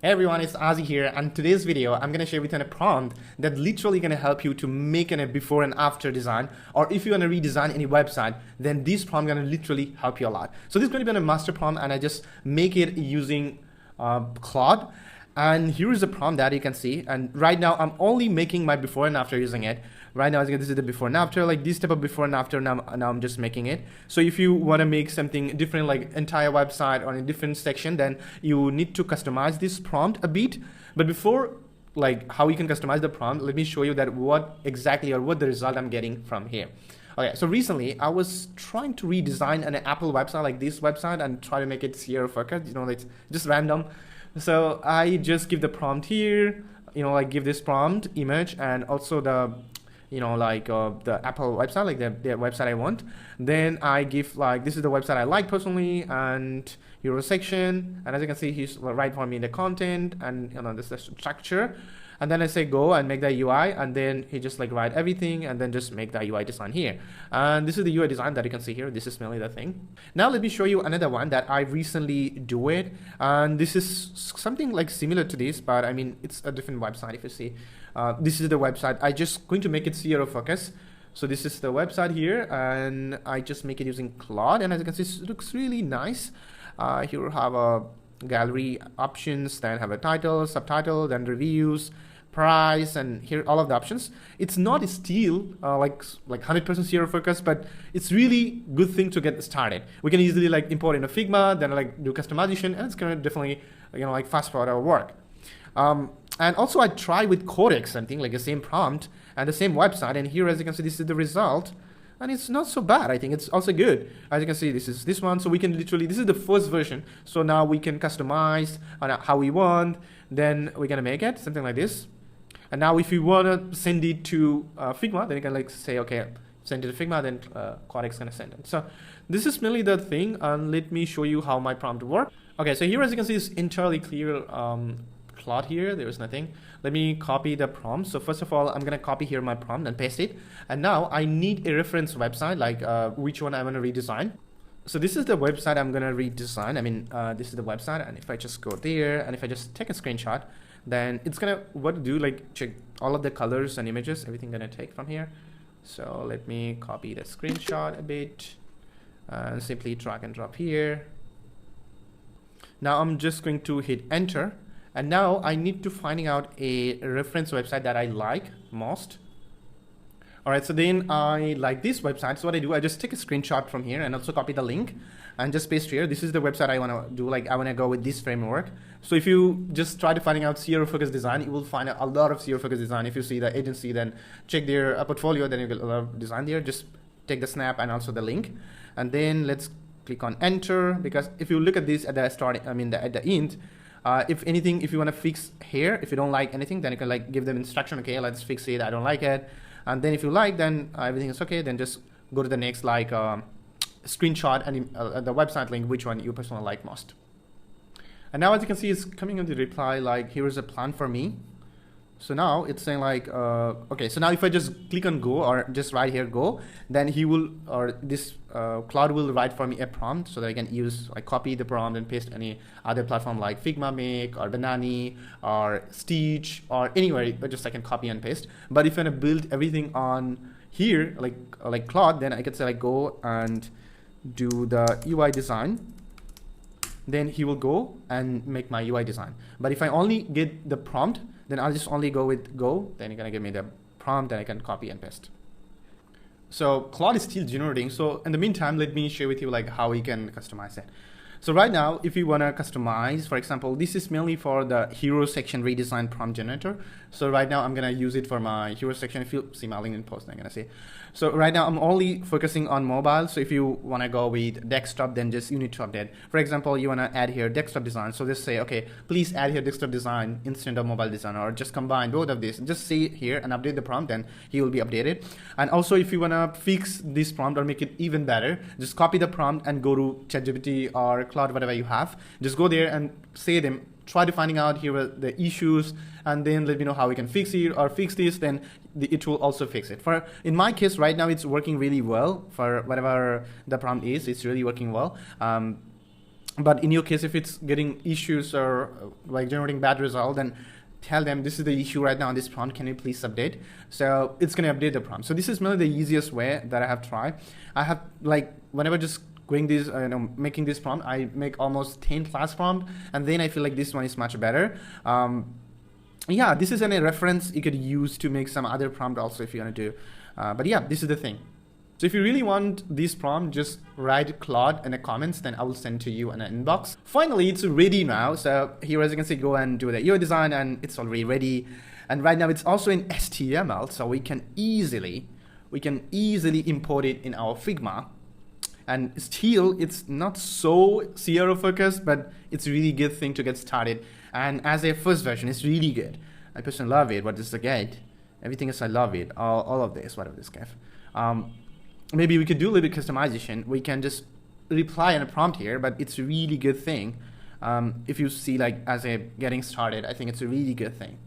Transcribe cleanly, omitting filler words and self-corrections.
Hey everyone, it's Ozzy here, and today's video I'm going to share with you a prompt that literally going to help you to make a before and after design, or if you want to redesign any website, then this prompt going to literally help you a lot. So this is going to be a master prompt, and I just make it using Claude. And here is the prompt that you can see, and right now I'm only making my before and after using it. Right now, this is the before and after, like this type of before and after. Now I'm just making it. So if you want to make something different, like entire website or a different section, then you need to customize this prompt a bit. But before, like how you can customize the prompt, let me show you that what exactly or what the result I'm getting from here. Okay, so recently I was trying to redesign an Apple website like this website and try to make it CRO focused. You know, it's just random. So I just give the prompt here. You know, like give this prompt image and also the the Apple website, like the website I want. Then I give like, this is the website I like personally, and Euro section, and as you can see, he's right for me the content, and this is the structure. And then I say go and make the UI, and then he just like write everything and then just make the UI design here. And this is the UI design that you can see here. This is mainly the thing. Now let me show you another one that I recently do it, and this is something like similar to this, but I mean it's a different website. If you see, this is the website. I just going to make it CRO focus. So this is the website here, and I just make it using Claude, and as you can see, it looks really nice. Here we have a gallery options, then have a title, subtitle, then reviews, price, and here all of the options. It's not still like 100% CRO focus, but it's really good thing to get started. We can easily like import into Figma, then like do customization, and it's gonna definitely like fast forward our work. And also I try with Codex, something like the same prompt and the same website, and here as you can see, this is the result. And it's not so bad. I think it's also good. As you can see, this is this one. So we can literally, this is the first version. So now we can customize on how we want. Then we're gonna make it something like this. And now if you wanna send it to Figma, then you can like say, okay, send it to Figma, then Codex is gonna send it. So this is mainly the thing. And let me show you how my prompt works. Okay, so here as you can see, it's entirely clear. Claude here, there is nothing. Let me copy the prompt. So first of all, I'm gonna copy here my prompt and paste it. And now I need a reference website, like which one I'm gonna redesign. So this is the website I'm gonna redesign. I mean, this is the website, and if I just go there, and if I just take a screenshot, then it's gonna what to do, like check all of the colors and images, everything gonna take from here. So let me copy the screenshot a bit and simply drag and drop here. Now I'm just going to hit enter. And now I need to finding out a reference website that I like most. All right, so then I like this website. So what I do, I just take a screenshot from here and also copy the link and just paste here. This is the website I want to do. Like I want to go with this framework. So if you just try to finding out CRO focus design, you will find a lot of CRO focus design. If you see the agency, then check their portfolio. Then you get a lot of design there. Just take the snap and also the link, and then let's click on enter, because if you look at this at the start, I mean at the end. If anything, if you want to fix here, if you don't like anything, then you can like give them instruction. Okay, let's fix it. I don't like it. And then if you like, then everything is okay. Then just go to the next like screenshot and the website link, which one you personally like most. And now as you can see, it's coming in the reply like, here is a plan for me. So now it's saying like, okay, so now if I just click on go or just write here go, then he will, or this Claude will write for me a prompt so that I can use, like copy the prompt and paste any other platform like Figma Make or Banani or Stitch or anywhere, but just I can copy and paste. But if I want to build everything on here, like Claude, then I can say like go and do the UI design. Then he will go and make my UI design. But if I only get the prompt, then I'll just only go with go, then you're gonna give me the prompt and I can copy and paste. So Claude is still generating. So in the meantime, let me share with you like how we can customize it. So right now, if you wanna customize, for example, this is mainly for the hero section redesign prompt generator. So right now I'm gonna use it for my hero section. If you see my LinkedIn post, I'm gonna say. So right now I'm only focusing on mobile. So if you wanna go with desktop, then just you need to update. For example, you wanna add here desktop design. So just say, okay, please add here desktop design instead of mobile design, or just combine both of these. Just say here and update the prompt, then he will be updated. And also if you wanna fix this prompt or make it even better, just copy the prompt and go to ChatGPT or Claude, whatever you have. Just go there and say them, try to finding out here the issues, and then let me know how we can fix it or fix this, then it will also fix it. For in my case right now, it's working really well for whatever the prompt is. It's really working well. But in your case, if it's getting issues or like generating bad result, then tell them this is the issue right now on this prompt. Can you please update? So it's going to update the prompt. So this is really the easiest way that I have tried. I have like whenever just going this, making this prompt, I make almost 10 class prompt, and then I feel like this one is much better. Yeah, this is a reference you could use to make some other prompt also if you want to do. But yeah, this is the thing. So if you really want this prompt, just write Claude in the comments, then I will send to you in an inbox. Finally, it's ready now. So here, as you can see, go and do the UI design, and it's already ready. And right now it's also in HTML, so we can easily import it in our Figma. And still, it's not so CRO focused, but it's a really good thing to get started. And as a first version, it's really good. I personally love it. What is the gate? Everything else, I love it. All of this, whatever this gave. Maybe we could do a little bit customization. We can just reply on a prompt here, but it's a really good thing. If you see like as a getting started, I think it's a really good thing.